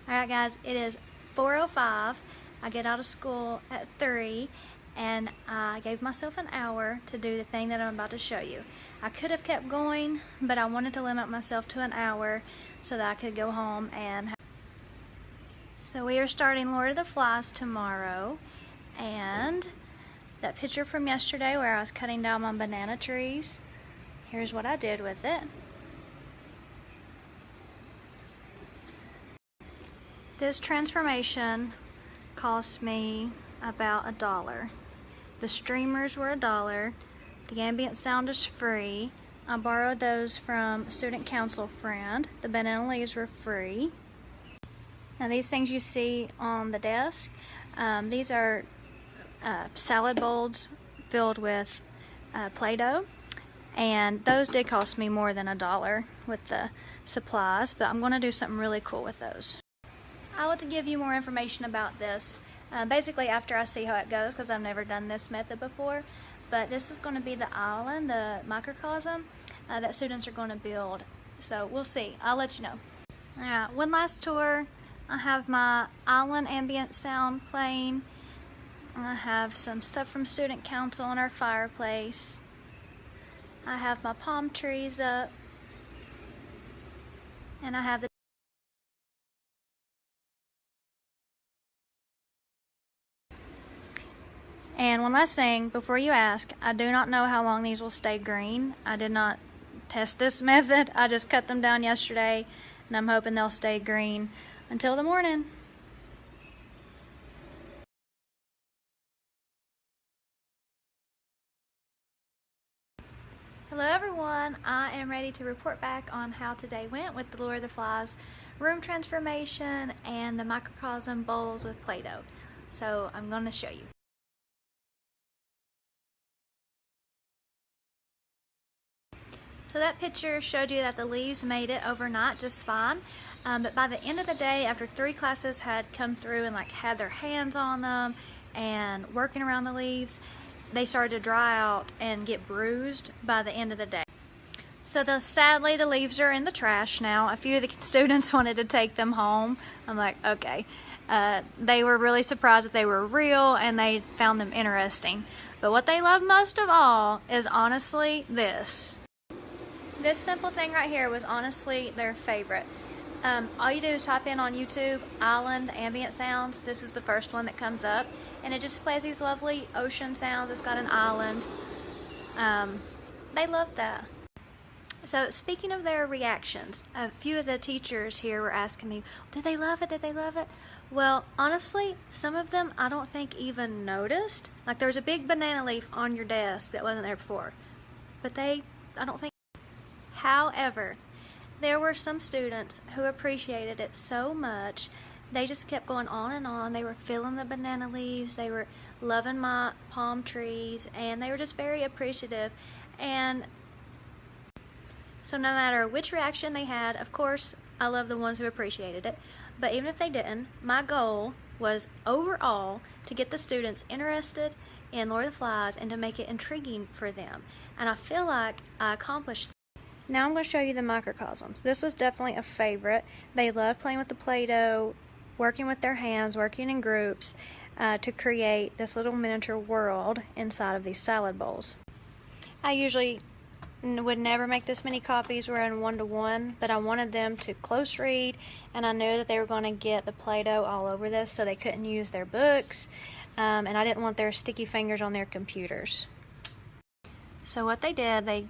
Alright guys, it is 4:05. I get out of school at 3 and I gave myself an hour to do the thing that I'm about to show you. I could have kept going, but I wanted to limit myself to an hour so that I could go home and so we are starting Lord of the Flies tomorrow, and that picture from yesterday where I was cutting down my banana trees, here's what I did with it. This transformation cost me about $1. The streamers were $1. The ambient sound is free. I borrowed those from a student council friend. The banana leaves were free. Now these things you see on the desk, these are salad bowls filled with Play-Doh, and those did cost me more than $1 with the supplies, but I'm going to do something really cool with those. I want to give you more information about this basically after I see how it goes, because I've never done this method before. But this is going to be the island, the microcosm that students are going to build. So we'll see. I'll let you know. Alright, one last tour. I have my island ambient sound playing. I have some stuff from student council on our fireplace. I have my palm trees up. And I have the And one last thing, before you ask, I do not know how long these will stay green. I did not test this method. I just cut them down yesterday, and I'm hoping they'll stay green until the morning. Hello everyone, I am ready to report back on how today went with the Lord of the Flies room transformation and the microcosm bowls with Play-Doh. So I'm going to show you. So that picture showed you that the leaves made it overnight just fine, but by the end of the day, after 3 classes had come through and had their hands on them and working around the leaves, they started to dry out and get bruised by the end of the day. So sadly the leaves are in the trash now. A few of the students wanted to take them home. I'm like, okay. They were really surprised that they were real and they found them interesting. But what they love most of all is honestly this. This simple thing right here was honestly their favorite. All you do is type in on YouTube, Island Ambient Sounds. This is the first one that comes up. And it just plays these lovely ocean sounds. It's got an island. They love that. So speaking of their reactions, a few of the teachers here were asking me, did they love it? Did they love it? Well, honestly, some of them I don't think even noticed. Like there was a big banana leaf on your desk that wasn't there before. But I don't think. However, there were some students who appreciated it so much, they just kept going on and on. They were feeling the banana leaves, they were loving my palm trees, and they were just very appreciative. And so no matter which reaction they had, of course, I love the ones who appreciated it, but even if they didn't, my goal was overall to get the students interested in Lord of the Flies and to make it intriguing for them. And I feel like I accomplished that. Now I'm going to show you the microcosms. This was definitely a favorite. They love playing with the Play-Doh, working with their hands, working in groups to create this little miniature world inside of these salad bowls. I usually would never make this many copies. We're in 1-to-1, but I wanted them to close read, and I knew that they were going to get the Play-Doh all over this so they couldn't use their books, and I didn't want their sticky fingers on their computers. So what they did, they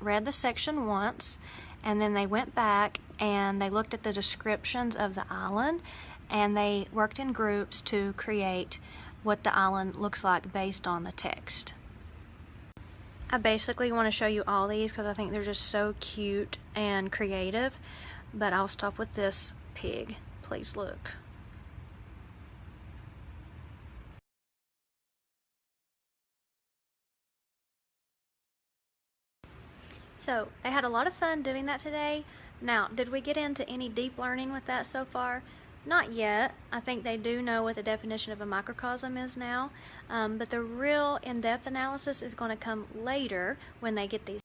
read the section once, and then they went back and they looked at the descriptions of the island, and they worked in groups to create what the island looks like based on the text. I basically want to show you all these because I think they're just so cute and creative, but I'll stop with this pig. Please look. So they had a lot of fun doing that today. Now, did we get into any deep learning with that so far? Not yet. I think they do know what the definition of a microcosm is now, but the real in-depth analysis is going to come later when they get these.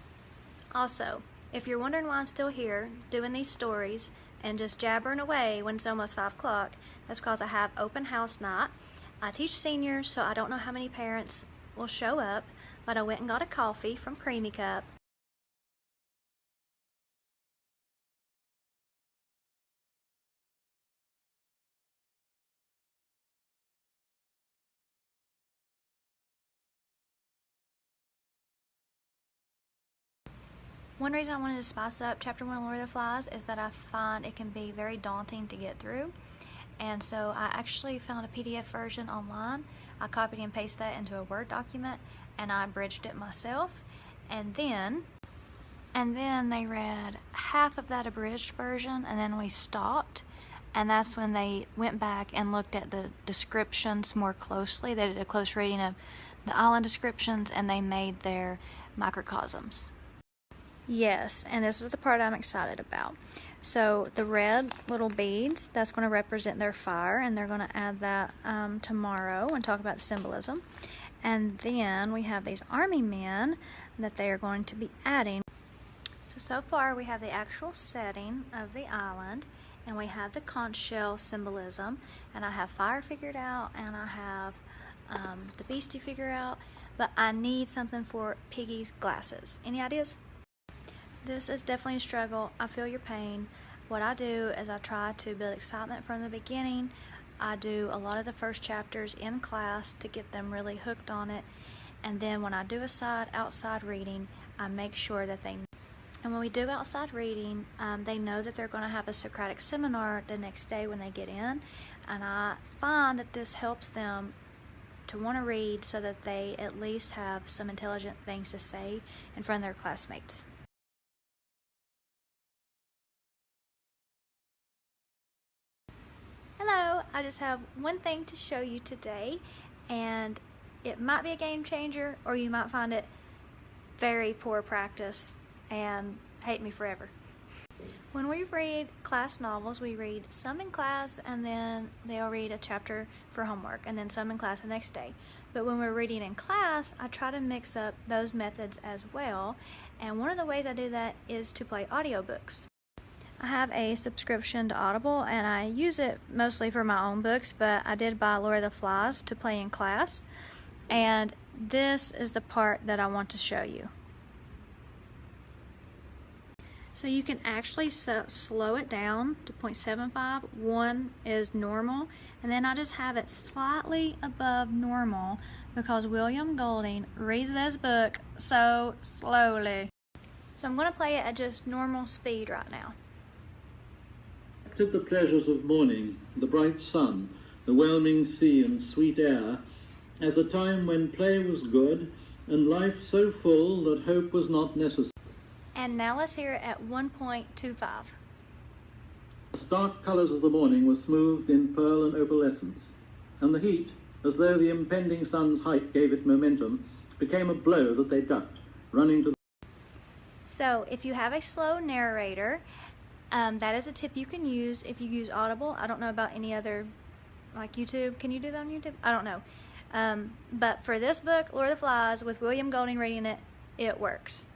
Also, if you're wondering why I'm still here doing these stories, and just jabbering away when it's almost 5 o'clock. That's because I have open house night. I teach seniors, so I don't know how many parents will show up, but I went and got a coffee from Creamy Cup. One reason I wanted to spice up Chapter 1 of Lord of the Flies is that I find it can be very daunting to get through. And so I actually found a PDF version online. I copied and pasted that into a Word document and I abridged it myself. And then they read half of that abridged version and then we stopped. And that's when they went back and looked at the descriptions more closely. They did a close reading of the island descriptions and they made their microcosms. Yes, and this is the part I'm excited about. So the red little beads, that's going to represent their fire, and they're going to add that tomorrow and talk about the symbolism. And then we have these army men that they are going to be adding. So far we have the actual setting of the island, and we have the conch shell symbolism, and I have fire figured out, and I have the beastie figured out, but I need something for Piggy's glasses. Any ideas? This is definitely a struggle. I feel your pain. What I do is I try to build excitement from the beginning. I do a lot of the first chapters in class to get them really hooked on it. And then when I do outside reading, I make sure that they know. And when we do outside reading, they know that they're going to have a Socratic seminar the next day when they get in. And I find that this helps them to want to read so that they at least have some intelligent things to say in front of their classmates. Hello, I just have one thing to show you today, and it might be a game changer or you might find it very poor practice and hate me forever. When we read class novels, we read some in class and then they'll read a chapter for homework and then some in class the next day. But when we're reading in class, I try to mix up those methods as well, and one of the ways I do that is to play audiobooks. I have a subscription to Audible and I use it mostly for my own books, but I did buy Lord of the Flies to play in class, and this is the part that I want to show you. So you can actually slow it down to 0.75. 1 is normal, and then I just have it slightly above normal because William Golding reads this book so slowly. So I'm going to play it at just normal speed right now. The pleasures of morning, the bright sun, the whelming sea and sweet air, as a time when play was good and life so full that hope was not necessary. And now let's hear it at 1.25. The stark colours of the morning were smoothed in pearl and opalescence, and the heat, as though the impending sun's height gave it momentum, became a blow that they ducked, running to the... So if you have a slow narrator, that is a tip you can use if you use Audible. I don't know about any other, like YouTube. Can you do that on YouTube? I don't know. But for this book, Lord of the Flies, with William Golding reading it, it works.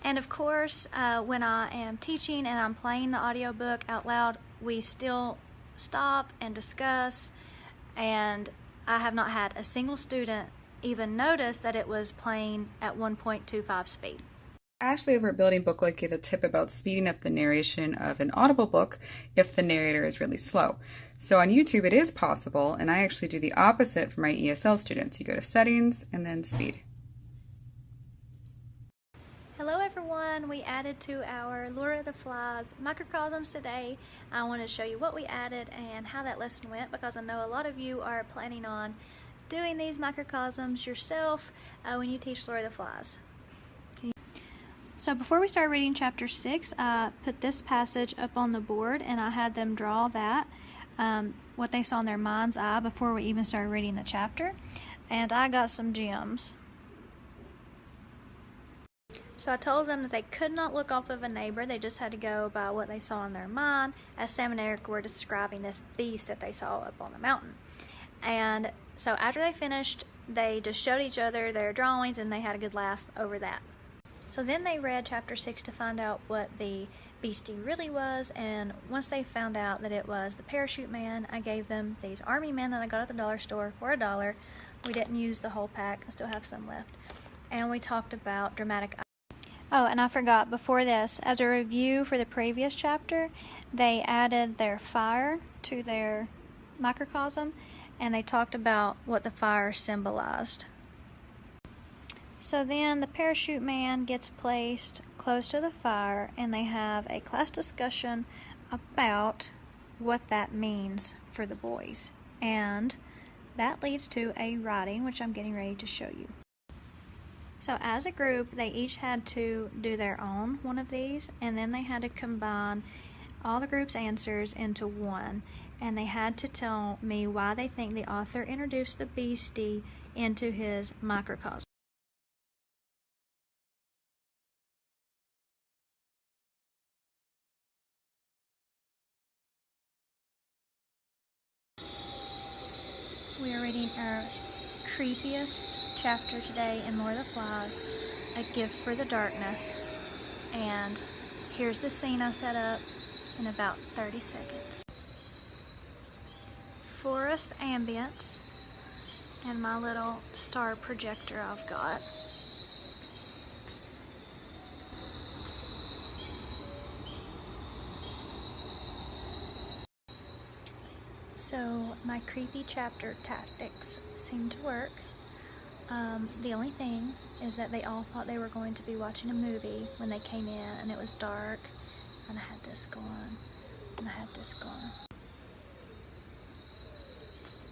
And of course, when I am teaching and I'm playing the audiobook out loud, we still stop and discuss, and I have not had a single student even notice that it was playing at 1.25 speed. Ashley over at Building Booklet gave a tip about speeding up the narration of an Audible book if the narrator is really slow. So on YouTube it is possible, and I actually do the opposite for my ESL students. You go to Settings and then Speed. Hello everyone, we added to our Lord of the Flies microcosms today. I want to show you what we added and how that lesson went, because I know a lot of you are planning on doing these microcosms yourself when you teach Lord of the Flies. So before we start reading chapter 6, I put this passage up on the board and I had them draw that, what they saw in their mind's eye before we even started reading the chapter. And I got some gems. So I told them that they could not look off of a neighbor, they just had to go by what they saw in their mind, as Sam and Eric were describing this beast that they saw up on the mountain. And so after they finished, they just showed each other their drawings and they had a good laugh over that. So then they read chapter 6 to find out what the beastie really was, and once they found out that it was the parachute man, I gave them these army men that I got at the dollar store for $1. We didn't use the whole pack. I still have some left. And we talked about dramatic. Oh, and I forgot, before this, as a review for the previous chapter, they added their fire to their microcosm, and they talked about what the fire symbolized. So then the parachute man gets placed close to the fire, and they have a class discussion about what that means for the boys. And that leads to a writing, which I'm getting ready to show you. So as a group, they each had to do their own one of these, and then they had to combine all the group's answers into one, and they had to tell me why they think the author introduced the beastie into his microcosm. We are reading our creepiest chapter today in Lord of the Flies, A Gift for the Darkness, and here's the scene I set up in about 30 seconds. Forest ambience and my little star projector I've got. So my creepy chapter tactics seem to work. The only thing is that they all thought they were going to be watching a movie when they came in, and it was dark, and I had this going, and I had this going.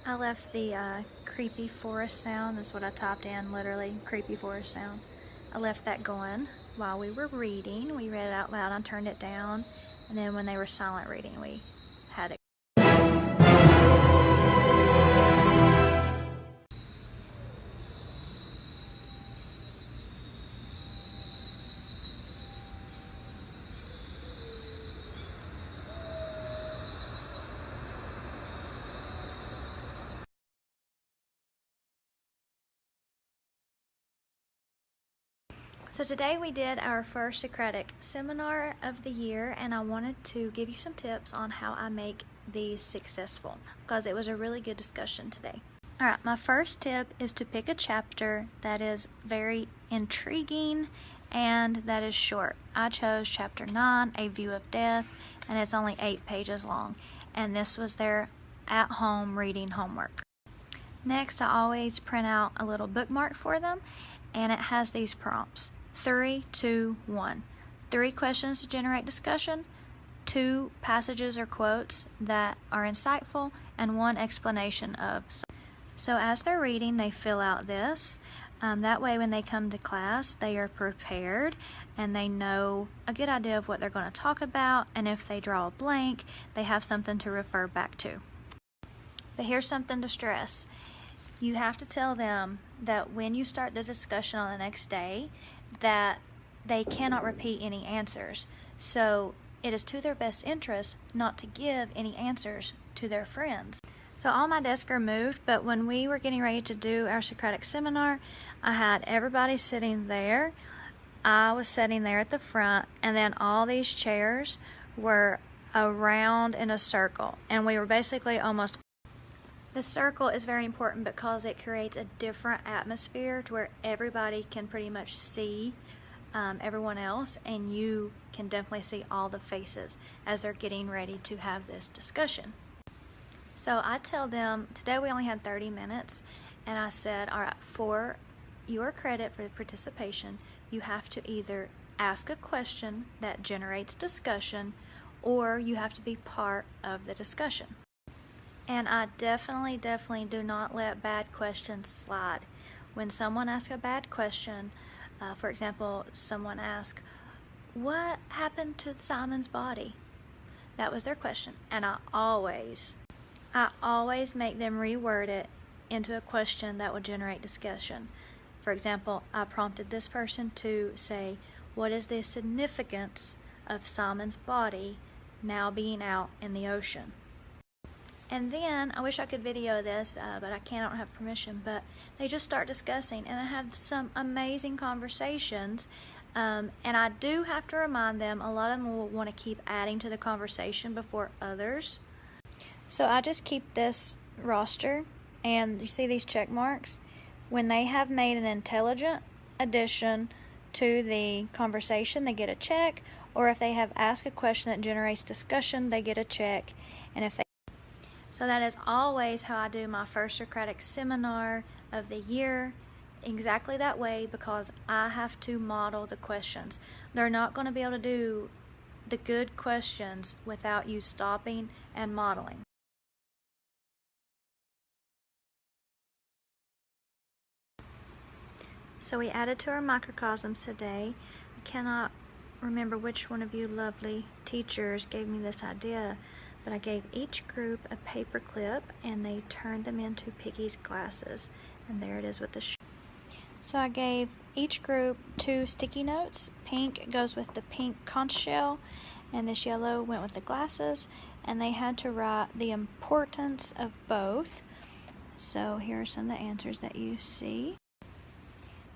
I left the creepy forest sound, that's what I typed in, literally, creepy forest sound. I left that going while we were reading. We read it out loud, I turned it down, and then when they were silent reading, we had it. So today we did our first Socratic seminar of the year, and I wanted to give you some tips on how I make these successful, because it was a really good discussion today. Alright, my first tip is to pick a chapter that is very intriguing and that is short. I chose chapter 9, A View of Death, and it's only 8 pages long, and this was their at-home reading homework. Next, I always print out a little bookmark for them, and it has these prompts. 3, 2, 1. 3 questions to generate discussion, 2 passages or quotes that are insightful, and 1 explanation of. So as they're reading, they fill out this. That way when they come to class, they are prepared and they know a good idea of what they're going to talk about, and if they draw a blank, they have something to refer back to. But here's something to stress. You have to tell them that when you start the discussion on the next day, that they cannot repeat any answers. So it is to their best interest not to give any answers to their friends. So all my desks are moved, but when we were getting ready to do our Socratic seminar, I had everybody sitting there. I was sitting there at the front, and then all these chairs were around in a circle, and we were basically almost. The circle is very important because it creates a different atmosphere to where everybody can pretty much see everyone else, and you can definitely see all the faces as they're getting ready to have this discussion. So I tell them, today we only had 30 minutes, and I said, all right, for your credit for the participation, you have to either ask a question that generates discussion, or you have to be part of the discussion. And I definitely do not let bad questions slide. When someone asks a bad question, for example, someone asked, what happened to Simon's body? That was their question. And I always make them reword it into a question that will generate discussion. For example, I prompted this person to say, what is the significance of Simon's body now being out in the ocean? And then, I wish I could video this, but I can't, I don't have permission, but they just start discussing, and I have some amazing conversations And I do have to remind them, a lot of them will want to keep adding to the conversation before others. So I just keep this roster, and you see these check marks? When they have made an intelligent addition to the conversation, they get a check, or if they have asked a question that generates discussion, they get a check. And if they So that is always how I do my first Socratic seminar of the year, exactly that way, because I have to model the questions. They're not going to be able to do the good questions without you stopping and modeling. So we added to our microcosms today. I cannot remember which one of you lovely teachers gave me this idea, but I gave each group a paper clip and they turned them into Piggy's glasses. And there it is with the So I gave each group 2 sticky notes. Pink goes with the pink conch shell, and this yellow went with the glasses, and they had to write the importance of both. So here are some of the answers that you see.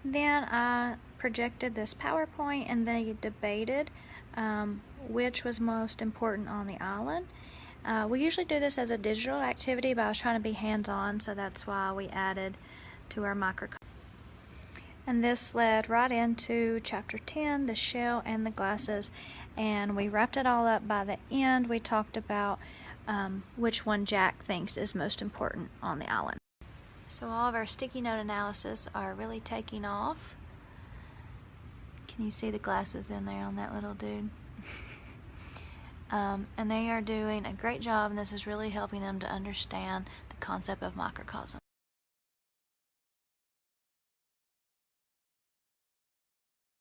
Then I projected this PowerPoint and they debated which was most important on the island. We usually do this as a digital activity, but I was trying to be hands-on, so that's why we added to our microcosm. And this led right into Chapter 10, the shell and the glasses, and we wrapped it all up. By the end, we talked about which one Jack thinks is most important on the island. So all of our sticky note analysis are really taking off. Can you see the glasses in there on that little dude? And they are doing a great job, and this is really helping them to understand the concept of microcosm.